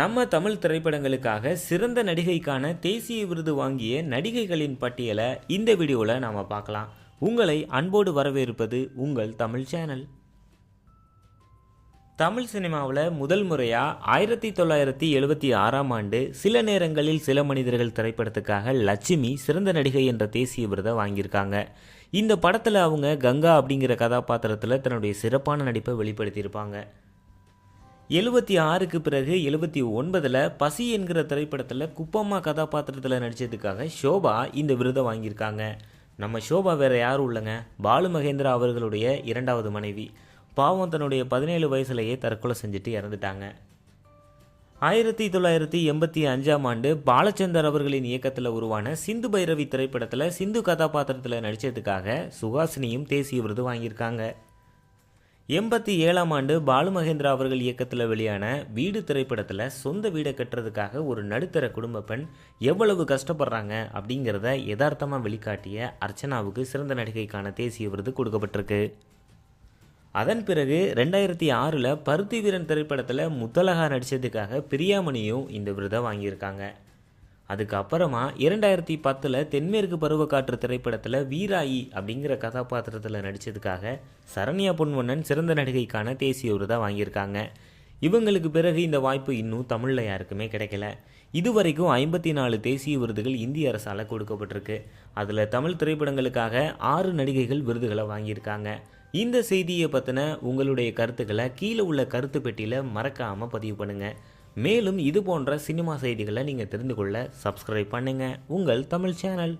நம்ம தமிழ் திரைப்படங்களுக்காக சிறந்த நடிகைக்கான தேசிய விருது வாங்கிய நடிகைகளின் பட்டியலை இந்த வீடியோவில் நாம் பார்க்கலாம். உங்களை அன்போடு வரவேற்பது உங்கள் தமிழ் சேனல். தமிழ் சினிமாவில் முதல் முறையாக 1976ஆம் ஆண்டு சில நேரங்களில் சில மனிதர்கள் திரைப்படத்துக்காக லட்சுமி சிறந்த நடிகை என்ற தேசிய விருதை வாங்கியிருக்காங்க. இந்த படத்தில் அவங்க கங்கா அப்படிங்கிற கதாபாத்திரத்தில் தன்னுடைய சிறப்பான நடிப்பை வெளிப்படுத்தியிருப்பாங்க. 76க்கு பிறகு 79ல் பசி என்கிற திரைப்படத்தில் குப்பம்மா கதாபாத்திரத்தில் நடித்ததுக்காக ஷோபா இந்த விருதை வாங்கியிருக்காங்க. நம்ம ஷோபா வேறு யாரும் இல்லைங்க, பாலு மகேந்திரா அவர்களுடைய இரண்டாவது மனைவி. பாவம், தன்னுடைய 17 வயசுலேயே தற்கொலை செஞ்சுட்டு இறந்துட்டாங்க. 1985ஆம் ஆண்டு பாலச்சந்தர் அவர்களின் இயக்கத்தில் உருவான சிந்து பைரவி திரைப்படத்தில் சிந்து கதாபாத்திரத்தில் நடித்ததுக்காக சுஹாசினியும் தேசிய விருது வாங்கியிருக்காங்க. 87ஆம் ஆண்டு பாலு மகேந்திரா அவர்கள் இயக்கத்தில் வெளியான வீடு திரைப்படத்தில் சொந்த வீடை கட்டுறதுக்காக ஒரு நடுத்தர குடும்ப பெண் எவ்வளவு கஷ்டப்படுறாங்க அப்படிங்கிறத யதார்த்தமாக வெளிக்காட்டிய அர்ச்சனாவுக்கு சிறந்த நடிகைக்கான தேசிய விருது கொடுக்கப்பட்டிருக்கு. அதன் பிறகு 2006ல் பருத்தி வீரன் திரைப்படத்தில் முத்தலகா நடித்ததுக்காக பிரியாமணியும் இந்த விருதை வாங்கியிருக்காங்க. அதுக்கப்புறமா 2010ல் தென்மேற்கு பருவக்காற்று திரைப்படத்தில் வீராயி அப்படிங்கிற கதாபாத்திரத்தில் நடித்ததுக்காக சரண்யா பொன்வண்ணன் சிறந்த நடிகைக்கான தேசிய விருதை வாங்கியிருக்காங்க. இவங்களுக்கு பிறகு இந்த வாய்ப்பு இன்னும் தமிழில் யாருக்குமே கிடைக்கல. இதுவரைக்கும் 54 தேசிய விருதுகள் இந்திய அரசால் கொடுக்கப்பட்டிருக்கு. அதில் தமிழ் திரைப்படங்களுக்காக 6 நடிகைகள் விருதுகளை வாங்கியிருக்காங்க. இந்த செய்தியை பற்றின உங்களுடைய கருத்துக்களை கீழே உள்ள கருத்து பெட்டியில் மறக்காமல் பதிவு பண்ணுங்கள். மேலும் இது போன்ற சினிமா செய்திகளை நீங்கள் தெரிந்து கொள்ள சப்ஸ்கிரைப் பண்ணுங்கள் உங்கள் தமிழ் சேனல்.